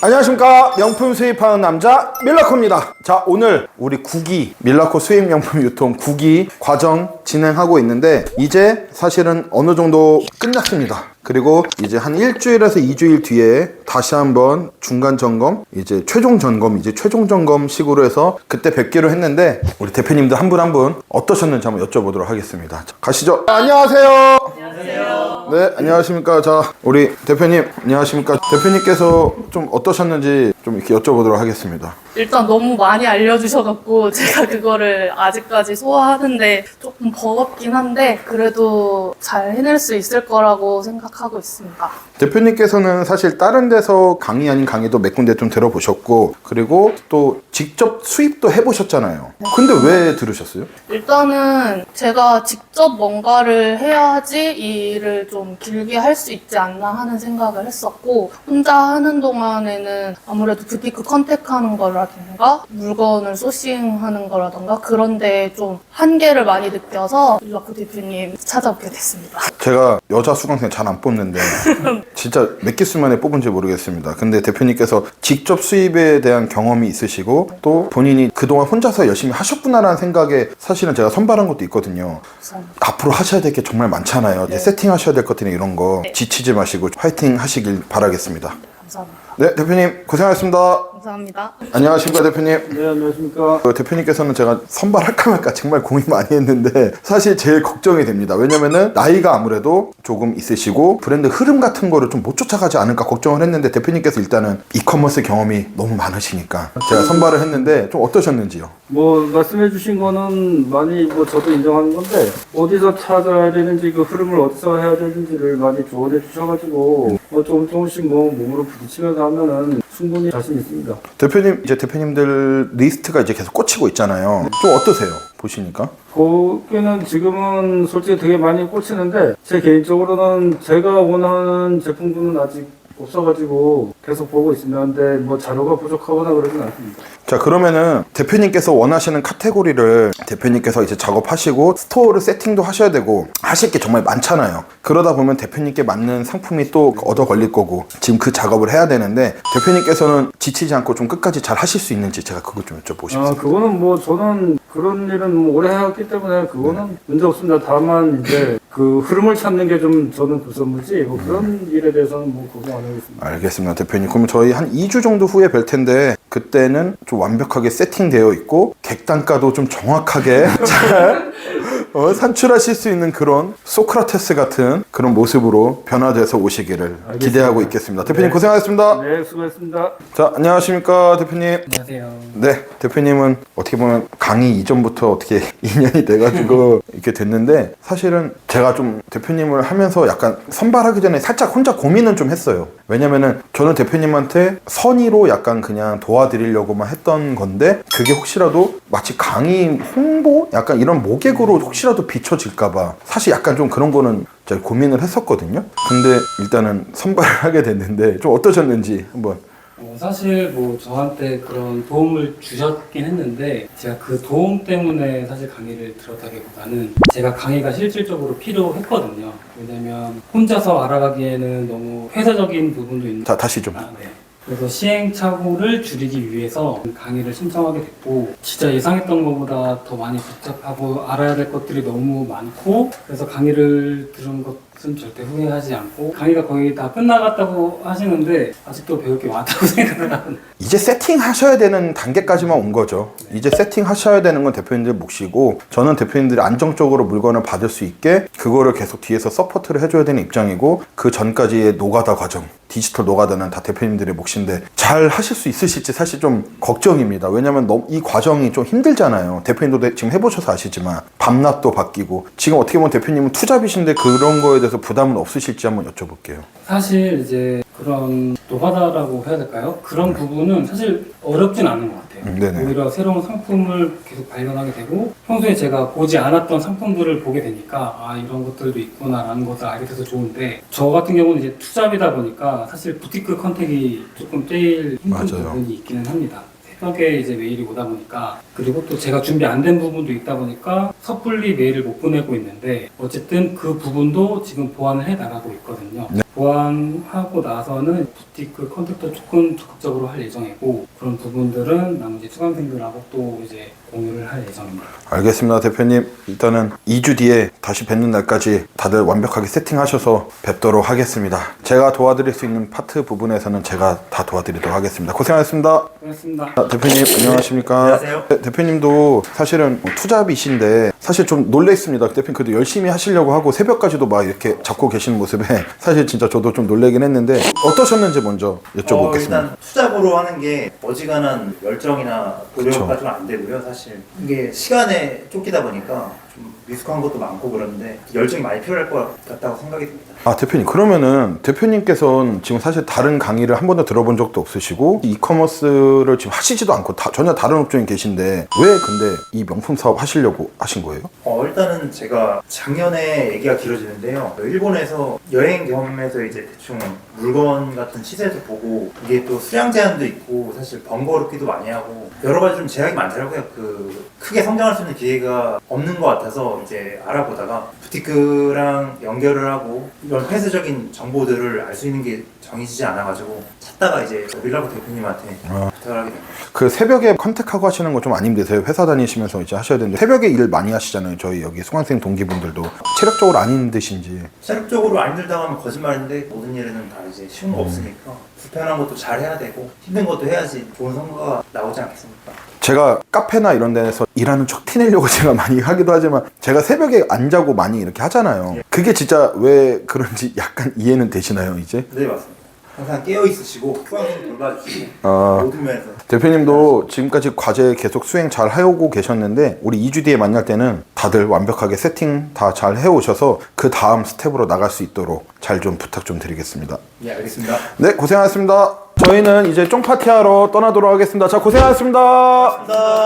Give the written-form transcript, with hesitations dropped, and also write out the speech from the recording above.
안녕하십니까. 명품 수입하는 남자 밀라코입니다. 자, 오늘 우리 9기 밀라코 수입명품 유통 9기 과정 진행하고 있는데 이제 사실은 어느 정도 끝났습니다. 그리고 이제 한 일주일에서 2주일 뒤에 다시 한번 중간 점검, 이제 최종 점검 식으로 해서 그때 뵙기로 했는데 우리 대표님들 한 분 한 분 어떠셨는지 한번 여쭤보도록 하겠습니다. 자, 가시죠. 안녕하세요. 안녕하세요. 네, 안녕하십니까. 자, 우리 대표님 안녕하십니까. 대표님께서 좀 어떠셨는지 좀 이렇게 여쭤보도록 하겠습니다. 일단 너무 많이 알려주셔갖고 제가 그거를 아직까지 소화하는데 조금 버겁긴 한데 그래도 잘 해낼 수 있을 거라고 생각하고 있습니다. 대표님께서는 사실 다른 데서 강의 아닌 강의도 몇 군데 좀 들어보셨고 그리고 또 직접 수입도 해보셨잖아요. 근데 왜 들으셨어요? 일단은 제가 직접 뭔가를 해야지 이 일을 좀 길게 할 수 있지 않나 하는 생각을 했었고 혼자 하는 동안에는 아무래도 부티크 컨택하는 거라든가 물건을 소싱하는 거라든가 그런데 좀 한계를 많이 느껴서 밀라코 대표님 찾아뵙게 됐습니다. 제가 여자 수강생 잘 안 뽑는데 진짜 몇 개수 만에 뽑은지 모르겠습니다. 근데 대표님께서 직접 수입에 대한 경험이 있으시고 또 본인이 그동안 혼자서 열심히 하셨구나라는 생각에 사실은 제가 선발한 것도 있거든요. 감사합니다. 앞으로 하셔야 될 게 정말 많잖아요. 이제 세팅하셔야 될 것들이 이런 거 지치지 마시고 화이팅 하시길 바라겠습니다. 감사합니다. 네, 대표님 고생하셨습니다. 감사합니다. 안녕하십니까 대표님. 네, 안녕하십니까. 대표님께서는 제가 선발할까 말까 정말 고민 많이 했는데 사실 제일 걱정이 됩니다. 왜냐면은 나이가 아무래도 조금 있으시고 브랜드 흐름 같은 거를 좀 못 쫓아가지 않을까 걱정을 했는데 대표님께서 일단은 이커머스 경험이 너무 많으시니까 제가 선발을 했는데 좀 어떠셨는지요? 뭐 말씀해 주신 거는 많이 뭐 저도 인정하는 건데 어디서 찾아야 되는지 그 흐름을 어디서 해야 되는지를 많이 조언해 주셔가지고 뭐 조금씩 뭐 몸으로 부딪히면서 하면은 충분히 자신 있습니다. 대표님 이제 대표님들 리스트가 이제 계속 꽂히고 있잖아요. 좀 어떠세요? 보시니까? 거기는 지금은 솔직히 되게 많이 꽂히는데 제 개인적으로는 제가 원하는 제품군은 아직 없어가지고 계속 보고 있는데 뭐 자료가 부족하거나 그러진 않습니다. 자, 그러면은 대표님께서 원하시는 카테고리를 대표님께서 이제 작업하시고 스토어를 세팅도 하셔야 되고 하실 게 정말 많잖아요. 그러다 보면 대표님께 맞는 상품이 또 얻어 걸릴 거고 지금 그 작업을 해야 되는데 대표님께서는 지치지 않고 좀 끝까지 잘 하실 수 있는지 제가 그것 좀 여쭤보고 싶습니다. 그거는 뭐 저는 그런 일은 뭐 오래 해왔기 때문에 그거는 문제 없습니다. 다만 이제 그 흐름을 찾는 게 좀 저는 구선무지 뭐 그런 일에 대해서는 뭐 걱정 안 하겠습니다. 알겠습니다, 대표님. 그럼 저희 한 2주 정도 후에 뵐 텐데 그때는 좀 완벽하게 세팅되어 있고 객단가도 좀 정확하게 잘 산출하실 수 있는 그런 소크라테스 같은 그런 모습으로 변화돼서 오시기를 알겠습니다. 기대하고 있겠습니다. 대표님 네. 고생하셨습니다. 네, 수고했습니다. 자, 안녕하십니까 대표님. 안녕하세요. 네, 대표님은 어떻게 보면 강의 이전부터 어떻게 인연이 돼가지고 이렇게 됐는데 사실은 제가 좀 대표님을 하면서 약간 선발하기 전에 살짝 혼자 고민은 좀 했어요. 왜냐면은 저는 대표님한테 선의로 약간 그냥 도와드리려고만 했던 건데 그게 혹시라도 마치 강의 홍보? 약간 이런 모객으로 혹시라도 비춰질까봐 사실 약간 좀 그런 거는 제가 고민을 했었거든요. 근데 일단은 선발을 하게 됐는데 좀 어떠셨는지 한번. 사실 뭐 저한테 그런 도움을 주셨긴 했는데 제가 그 도움 때문에 사실 강의를 들었다기보다는 제가 강의가 실질적으로 필요했거든요. 왜냐면 혼자서 알아가기에는 너무 회사적인 부분도 있는. 자, 다시 좀. 네. 그래서 시행착오를 줄이기 위해서 강의를 신청하게 됐고 진짜 예상했던 것보다 더 많이 복잡하고 알아야 될 것들이 너무 많고 그래서 강의를 들은 것은 절대 후회하지 않고 강의가 거의 다 끝나갔다고 하시는데 아직도 배울 게 많다고 생각을 하는. 이제 세팅하셔야 되는 단계까지만 온 거죠. 이제 세팅하셔야 되는 건 대표님들 몫이고 저는 대표님들이 안정적으로 물건을 받을 수 있게 그거를 계속 뒤에서 서포트를 해줘야 되는 입장이고 그 전까지의 노가다 과정, 디지털 노가다는 다 대표님들의 몫인데 잘 하실 수 있으실지 사실 좀 걱정입니다. 왜냐면 이 과정이 좀 힘들잖아요. 대표님도 지금 해보셔서 아시지만 밤낮도 바뀌고 지금 어떻게 보면 대표님은 투잡이신데 그런 거에 대해서 부담은 없으실지 한번 여쭤볼게요. 사실 이제 그런 노가다라고 해야 될까요? 그런 부분은 사실 어렵진 않은 것 같아요. 네네. 오히려 새로운 상품을 계속 발견하게 되고 평소에 제가 보지 않았던 상품들을 보게 되니까 아 이런 것들도 있구나라는 것을 알게 돼서 좋은데 저 같은 경우는 이제 투잡이다 보니까 사실 부티크 컨택이 조금 제일 힘든 맞아요. 부분이 있기는 합니다. 새벽에 이제 메일이 오다 보니까 그리고 또 제가 준비 안 된 부분도 있다 보니까 섣불리 메일을 못 보내고 있는데 어쨌든 그 부분도 지금 보완을 해 나가고 있거든요. 네. 보완하고 나서는 부티크 컨택도 조금 적극적으로 할 예정이고 그런 부분들은 나머지 수강생들하고 또 이제 공유를 할 예정입니다. 알겠습니다, 대표님. 일단은 2주 뒤에 다시 뵙는 날까지 다들 완벽하게 세팅하셔서 뵙도록 하겠습니다. 제가 도와드릴 수 있는 파트 부분에서는 제가 다 도와드리도록 하겠습니다. 고생하셨습니다. 고맙습니다. 대표님 안녕하십니까? 안녕하세요. 네, 대표님도 사실은 투잡이신데 사실 좀 놀랬습니다. 대표님 그래도 열심히 하시려고 하고 새벽까지도 막 이렇게 잡고 계시는 모습에 사실 진짜 저도 좀 놀래긴 했는데 어떠셨는지 먼저 여쭤보겠습니다. 일단 투잡으로 하는 게 어지간한 열정이나 노력과 그쵸. 좀 안 되고요. 사실 이게 시간에 쫓기다 보니까 좀 미숙한 것도 많고 그런데 열정이 많이 필요할 것 같다고 생각이 듭니다. 아, 대표님 그러면은 대표님께서는 지금 사실 다른 강의를 한 번도 들어본 적도 없으시고 이커머스를 지금 하시지도 않고 전혀 다른 업종에 계신데 왜 근데 이 명품 사업 하시려고 하신 거예요? 일단은 제가 작년에 얘기가 길어지는데요. 일본에서 여행 경험에서 이제 대충 물건 같은 시세도 보고 이게 또 수량 제한도 있고 사실 번거롭기도 많이 하고 여러 가지 좀 제약이 많더라고요. 크게 성장할 수 있는 기회가 없는 것 같아서 이제 알아보다가 부티크랑 연결을 하고 이런 폐쇄적인 정보들을 알 수 있는 게 정해지지 않아가지고 찾다가 이제 밀라고 대표님한테 부탁을 하게 된 거예요. 그 새벽에 컨택하고 하시는 거 좀 안 힘드세요? 회사 다니시면서 이제 하셔야 되는데 새벽에 일 많이 하시잖아요. 저희 여기 수강생 동기분들도 체력적으로 안 힘드신지. 체력적으로 안 힘들다고 하면 거짓말인데 모든 일에는 다 이제 쉬운 거 없으니까 불편한 것도 잘 해야 되고 힘든 것도 해야지 좋은 성과가 나오지 않겠습니까? 제가 카페나 이런 데서 일하는 척 티내려고 제가 많이 하기도 하지만 제가 새벽에 안 자고 많이 이렇게 하잖아요. 그게 진짜 왜 그런지 약간 이해는 되시나요 이제? 네, 맞습니다. 항상 깨어 있으시고 수강생 돌봐주시고 모든 면에서 대표님도 지금까지 과제 계속 수행 잘 해오고 계셨는데 우리 2주 뒤에 만날 때는 다들 완벽하게 세팅 다 잘 해오셔서 그 다음 스텝으로 나갈 수 있도록 잘 좀 부탁 좀 드리겠습니다. 네, 알겠습니다. 네, 고생하셨습니다. 저희는 이제 쫑파티하러 떠나도록 하겠습니다. 자, 고생하셨습니다.